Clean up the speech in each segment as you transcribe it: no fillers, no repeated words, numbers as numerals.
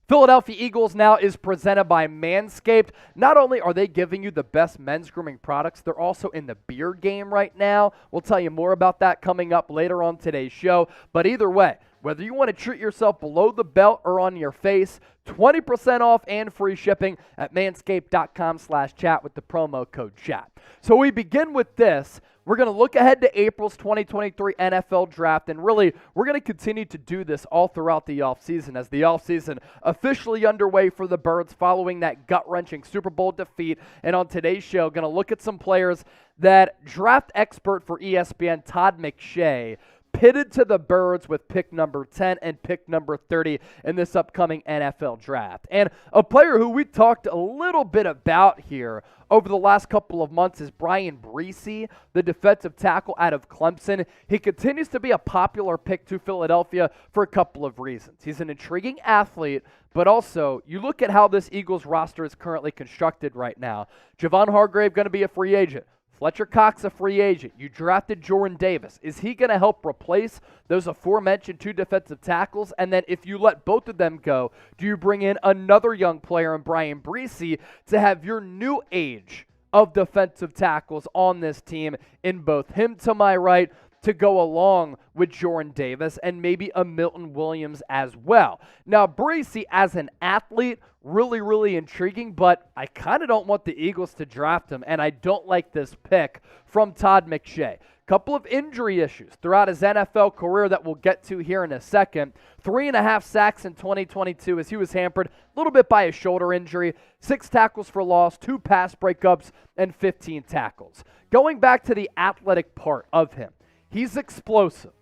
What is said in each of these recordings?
Philadelphia Eagles now is presented by Manscaped. Not only are they giving you the best men's grooming products, they're also in the beard game right now. We'll tell you more about that coming up later on today's show. But either way, whether you want to treat yourself below the belt or on your face, 20% off and free shipping at manscaped.com/chat with the promo code chat. So we begin with this. We're going to look ahead to April's 2023 NFL Draft, and really, we're going to continue to do this all throughout the offseason as the offseason officially underway for the Birds following that gut-wrenching Super Bowl defeat. And on today's show, going to look at some players that draft expert for ESPN, Todd McShay, pitted to the Birds with pick number 10 and pick number 30 in this upcoming NFL Draft. And a player who we talked a little bit about here over the last couple of months is Bryan Bresee, the defensive tackle out of Clemson. He continues to be a popular pick to Philadelphia for a couple of reasons. He's an intriguing athlete, but also you look at how this Eagles roster is currently constructed right now. Javon Hargrave going to be a free agent. Fletcher Cox, a free agent. You drafted Jordan Davis. Is he going to help replace those aforementioned two defensive tackles? And then if you let both of them go, do you bring in another young player in Bryan Bresee to have your new age of defensive tackles on this team in both him to my right to go along with Jordan Davis and maybe a Milton Williams as well? Now, Bresee as an athlete, really intriguing, but I kind of don't want the Eagles to draft him, and I don't like this pick from Todd McShay. Couple of injury issues throughout his NFL career that we'll get to here in a second. 3.5 sacks in 2022 as he was hampered a little bit by a shoulder injury. 6 tackles for loss, 2 pass breakups, and 15 tackles. Going back to the athletic part of him, he's explosive.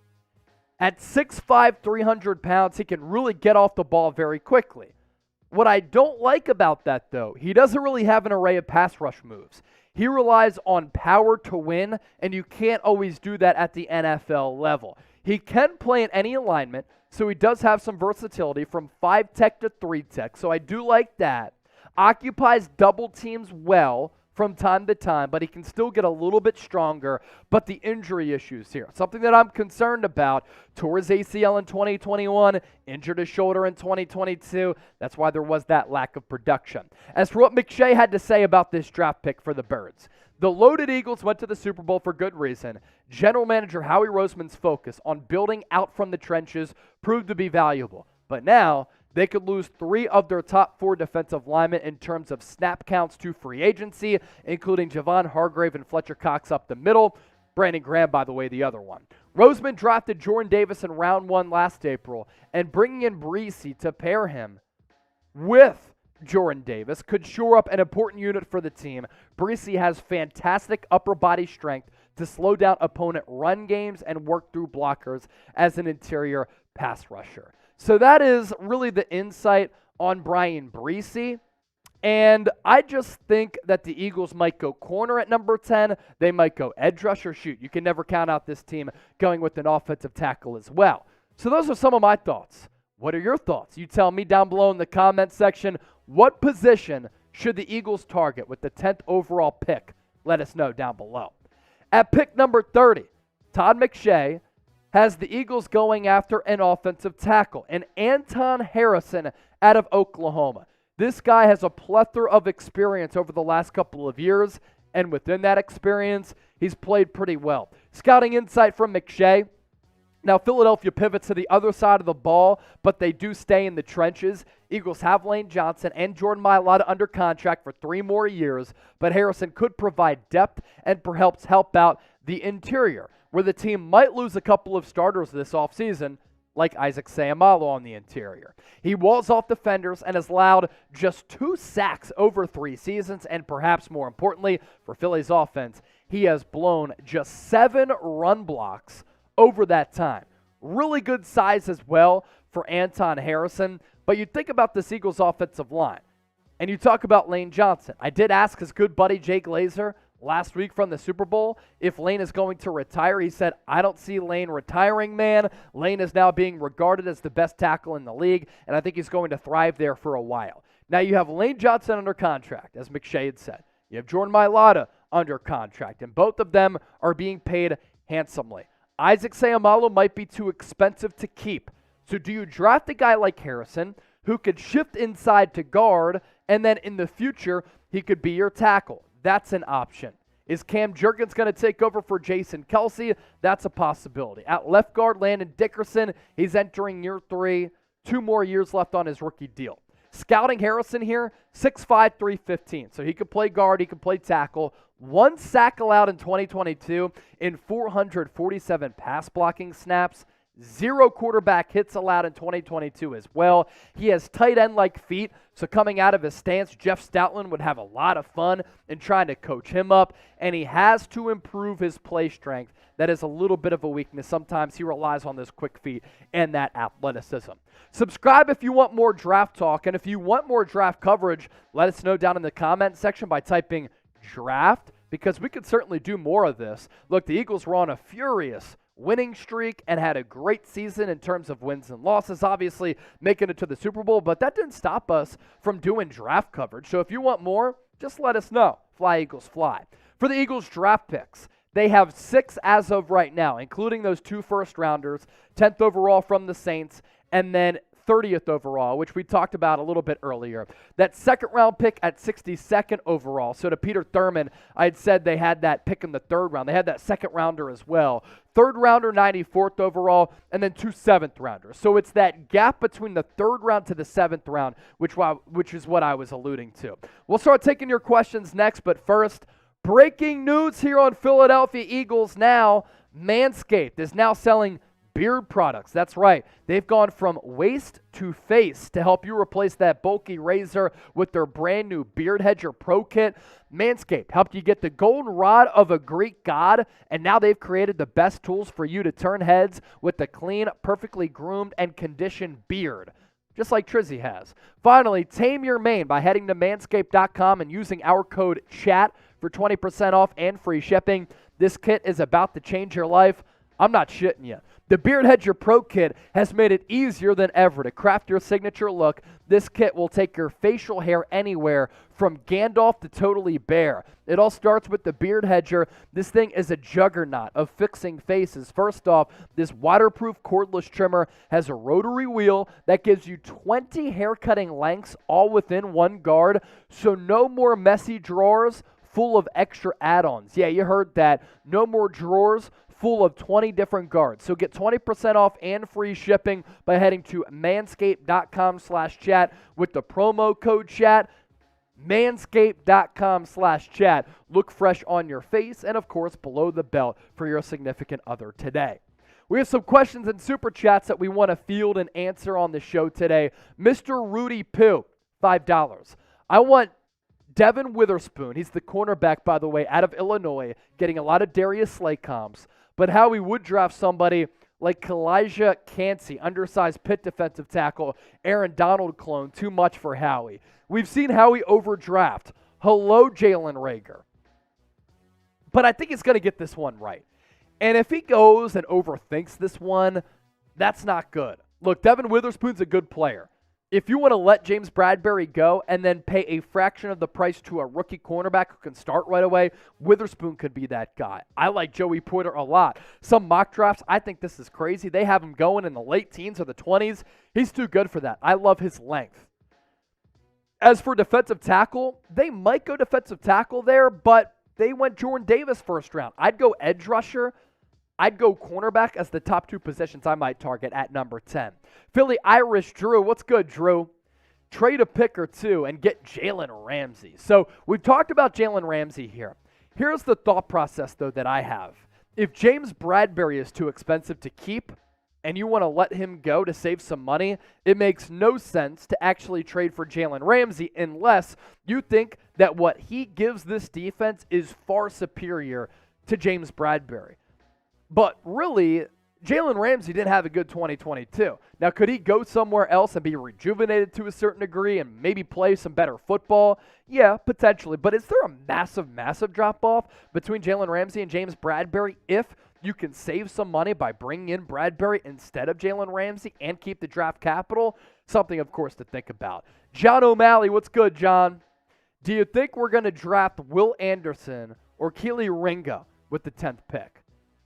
At 6'5", 300 pounds, he can really get off the ball very quickly. What I don't like about that, though, he doesn't really have an array of pass rush moves. He relies on power to win, and you can't always do that at the NFL level. He can play in any alignment, so he does have some versatility from 5-tech to 3-tech, so I do like that. Occupies double teams well from time to time, but he can still get a little bit stronger. But the injury issues here, something that I'm concerned about. Tore his ACL in 2021, injured his shoulder in 2022. That's why there was that lack of production. As for what McShay had to say about this draft pick for the Birds, the loaded Eagles went to the Super Bowl for good reason. General Manager Howie Roseman's focus on building out from the trenches proved to be valuable. But now, they could lose 3 of their top 4 defensive linemen in terms of snap counts to free agency, including Javon Hargrave and Fletcher Cox up the middle. Brandon Graham, by the way, the other one. Roseman drafted Jordan Davis in round 1 last April, and bringing in Bresee to pair him with Jordan Davis could shore up an important unit for the team. Bresee has fantastic upper body strength to slow down opponent run games and work through blockers as an interior pass rusher. So that is really the insight on Bryan Bresee. And I just think that the Eagles might go corner at number 10. They might go edge rusher. Shoot, you can never count out this team going with an offensive tackle as well. So those are some of my thoughts. What are your thoughts? You tell me down below in the comment section. What position should the Eagles target with the 10th overall pick? Let us know down below. At pick number 30, Todd McShay has the Eagles going after an offensive tackle, and Anton Harrison out of Oklahoma. This guy has a plethora of experience over the last couple of years, and within that experience, he's played pretty well. Scouting insight from McShay. Now, Philadelphia pivots to the other side of the ball, but they do stay in the trenches. Eagles have Lane Johnson and Jordan Mailata under contract for 3 more years, but Harrison could provide depth and perhaps help out the interior, where the team might lose a couple of starters this offseason, like Isaac Seumalo on the interior. He walls off defenders and has allowed just 2 sacks over 3 seasons, and perhaps more importantly for Philly's offense, he has blown just 7 run blocks over that time. Really good size as well for Anton Harrison, but you think about this Eagles offensive line, and you talk about Lane Johnson. I did ask his good buddy Jay Glazer last week from the Super Bowl if Lane is going to retire. He said, I don't see Lane retiring, man. Lane is now being regarded as the best tackle in the league, and I think he's going to thrive there for a while. Now you have Lane Johnson under contract, as McShay had said. You have Jordan Mailata under contract, and both of them are being paid handsomely. Isaac Seumalo might be too expensive to keep. So do you draft a guy like Harrison, who could shift inside to guard, and then in the future, he could be your tackle. That's an option. Is Cam Jurgens going to take over for Jason Kelce? That's a possibility. At left guard, Landon Dickerson, he's entering year 3, 2 more years left on his rookie deal. Scouting Harrison here, 6'5", 315. So he could play guard, he could play tackle. 1 sack allowed in 2022 in 447 pass blocking snaps. 0 quarterback hits allowed in 2022 as well. He has tight end-like feet, so coming out of his stance, Jeff Stoutland would have a lot of fun in trying to coach him up, and he has to improve his play strength. That is a little bit of a weakness. Sometimes he relies on those quick feet and that athleticism. Subscribe if you want more draft talk, and if you want more draft coverage, let us know down in the comment section by typing draft, because we could certainly do more of this. Look, the Eagles were on a furious winning streak and had a great season in terms of wins and losses, obviously making it to the Super Bowl, but that didn't stop us from doing draft coverage. So if you want more, just let us know. Fly, Eagles, fly. For the Eagles draft picks, they have 6 as of right now, including those 2 first-rounders, 10th overall from the Saints, and then 30th overall, which we talked about a little bit earlier. That second-round pick at 62nd overall. So to Peter Thurman, I had said they had that pick in the 3rd round. They had that second-rounder as well. 3rd rounder, 94th overall, and then 2 7th-rounders. So it's that gap between the 3rd round to the 7th round, which is what I was alluding to. We'll start taking your questions next, but first, breaking news here on Philadelphia Eagles now. Manscaped is now selling beard products. That's right. They've gone from waist to face to help you replace that bulky razor with their brand new Beard Hedger Pro Kit. Manscaped helped you get the golden rod of a Greek god, and now they've created the best tools for you to turn heads with the clean, perfectly groomed, and conditioned beard, just like Trizzy has. Finally, tame your mane by heading to manscaped.com and using our code CHAT for 20% off and free shipping. This kit is about to change your life. I'm not shitting you. The Beard Hedger Pro Kit has made it easier than ever to craft your signature look. This kit will take your facial hair anywhere, from Gandalf to totally bare. It all starts with the Beard Hedger. This thing is a juggernaut of fixing faces. First off, this waterproof cordless trimmer has a rotary wheel that gives you 20 haircutting lengths all within one guard, so no more messy drawers full of extra add-ons. Yeah, you heard that. No more drawers full of 20 different guards. So get 20% off and free shipping by heading to manscaped.com/chat with the promo code chat. Manscaped.com/chat. Look fresh on your face and, of course, below the belt for your significant other today. We have some questions and super chats that we want to field and answer on the show today. Mr. Rudy Poo, $5. I want Devon Witherspoon. He's the cornerback, by the way, out of Illinois, getting a lot of Darius Slay comps. But Howie would draft somebody like Kalijah Cansey, undersized Pitt defensive tackle, Aaron Donald clone, too much for Howie. We've seen Howie overdraft. Hello, Jalen Reagor. But I think he's going to get this one right. And if he goes and overthinks this one, that's not good. Look, Devon Witherspoon's a good player. If you want to let James Bradberry go and then pay a fraction of the price to a rookie cornerback who can start right away, Witherspoon could be that guy. I like Joey Porter a lot. Some mock drafts, I think this is crazy. They have him going in the late teens or the 20s. He's too good for that. I love his length. As for defensive tackle, they might go defensive tackle there, but they went Jordan Davis first round. I'd go edge rusher. I'd go cornerback as the top 2 positions I might target at number 10. Philly Irish Drew, what's good, Drew? Trade a pick or 2 and get Jalen Ramsey. So we've talked about Jalen Ramsey here. Here's the thought process, though, that I have. If James Bradberry is too expensive to keep and you want to let him go to save some money, it makes no sense to actually trade for Jalen Ramsey unless you think that what he gives this defense is far superior to James Bradberry. But really, Jalen Ramsey didn't have a good 2022. Now, could he go somewhere else and be rejuvenated to a certain degree and maybe play some better football? Yeah, potentially. But is there a massive, massive drop-off between Jalen Ramsey and James Bradberry if you can save some money by bringing in Bradberry instead of Jalen Ramsey and keep the draft capital? Something, of course, to think about. John O'Malley, what's good, John? Do you think we're going to draft Will Anderson or Kelee Ringo with the 10th pick?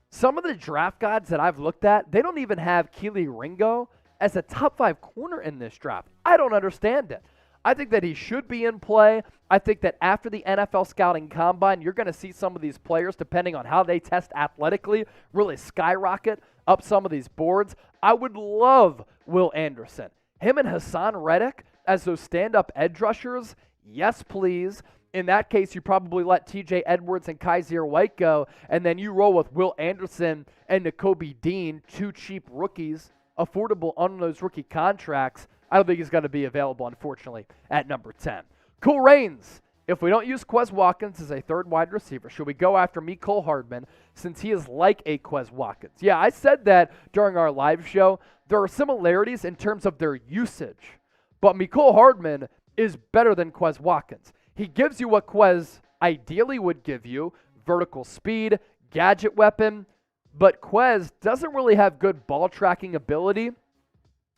Some of the draft guides that I've looked at, they don't even have Kelee Ringo as a top 5 corner in this draft. I don't understand it. I think that he should be in play. I think that after the NFL scouting combine, you're going to see some of these players, depending on how they test athletically, really skyrocket up some of these boards. I would love Will Anderson. Him and Hassan Reddick as those stand-up edge rushers, yes, please. In that case, you probably let TJ Edwards and Kaiser White go, and then you roll with Will Anderson and Nakobe Dean, 2 cheap rookies, affordable on those rookie contracts. I don't think he's going to be available, unfortunately, at number 10. Cool Reigns. If we don't use Quez Watkins as a third wide receiver, should we go after Mecole Hardman since he is like a Quez Watkins? Yeah, I said that during our live show. There are similarities in terms of their usage, but Mecole Hardman is better than Quez Watkins. He gives you what Quez ideally would give you, vertical speed, gadget weapon, but Quez doesn't really have good ball tracking ability.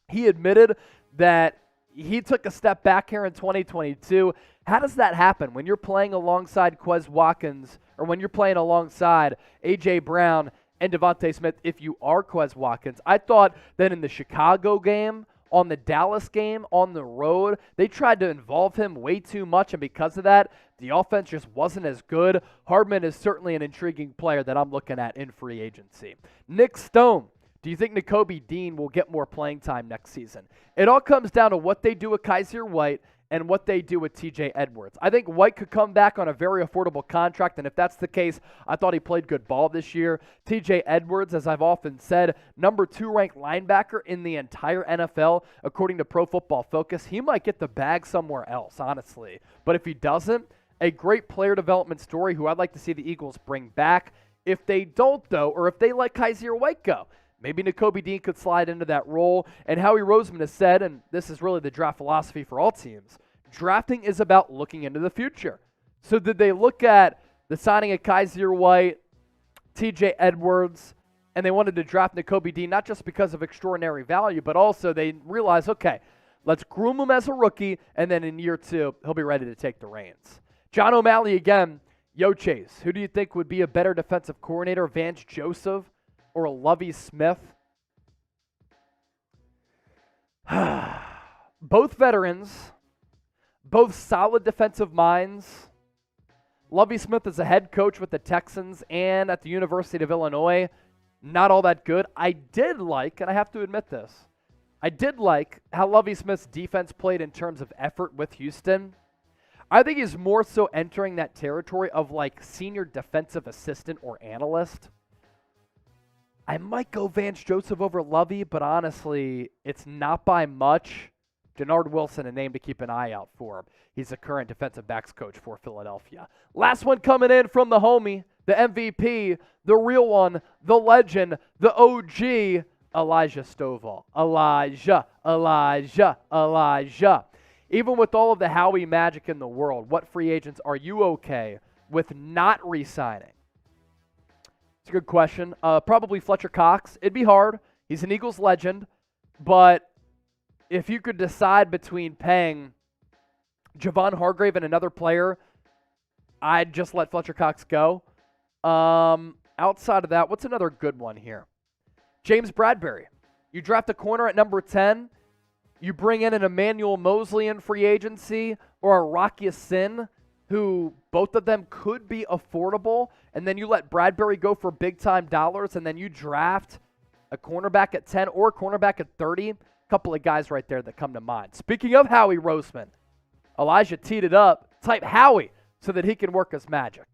He admitted that he took a step back here in 2022. How does that happen when you're playing alongside Quez Watkins or when you're playing alongside A.J. Brown and Devontae Smith if you are Quez Watkins? I thought that in the Chicago game, on the Dallas game, on the road, they tried to involve him way too much, and because of that, the offense just wasn't as good. Hardman is certainly an intriguing player that I'm looking at in free agency. Nick Stone. Do you think Nakobe Dean will get more playing time next season? It all comes down to what they do with Kaiser White and what they do with TJ Edwards. I think White could come back on a very affordable contract, and if that's the case, I thought he played good ball this year. TJ Edwards, as I've often said, number 2 ranked linebacker in the entire NFL, according to Pro Football Focus. He might get the bag somewhere else, honestly. But if he doesn't, a great player development story who I'd like to see the Eagles bring back. If they don't, though, or if they let Kaiser White go, maybe Nakobe Dean could slide into that role. And Howie Roseman has said, and this is really the draft philosophy for all teams, drafting is about looking into the future. So did they look at the signing of Kaiser White, TJ Edwards, and they wanted to draft Nakobe Dean not just because of extraordinary value, but also they realized, okay, let's groom him as a rookie, and then in year 2, he'll be ready to take the reins. John O'Malley again. Yo, Chase, who do you think would be a better defensive coordinator, Vance Joseph or a Lovie Smith? Both veterans, both solid defensive minds. Lovie Smith is a head coach with the Texans and at the University of Illinois. Not all that good. I did like, and I have to admit this, I did like how Lovie Smith's defense played in terms of effort with Houston. I think he's more so entering that territory of like senior defensive assistant or analyst. I might go Vance Joseph over Lovie, but honestly, it's not by much. Jannard Wilson, a name to keep an eye out for. He's the current defensive backs coach for Philadelphia. Last one coming in from the homie, the MVP, the real one, the legend, the OG, Elijah Stovall. Elijah. Even with all of the Howie magic in the world, what free agents are you okay with not re-signing? It's a good question. Probably Fletcher Cox. It'd be hard. He's an Eagles legend. But if you could decide between paying Javon Hargrave and another player, I'd just let Fletcher Cox go. Outside of that, what's another good one here? James Bradberry. You draft a corner at number 10. You bring in an Emmanuel Mosley in free agency or a Rocky Sin, who both of them could be affordable, and then you let Bradberry go for big-time dollars, and then you draft a cornerback at 10 or a cornerback at 30. A couple of guys right there that come to mind. Speaking of Howie Roseman, Elijah teed it up. Type Howie so that he can work his magic.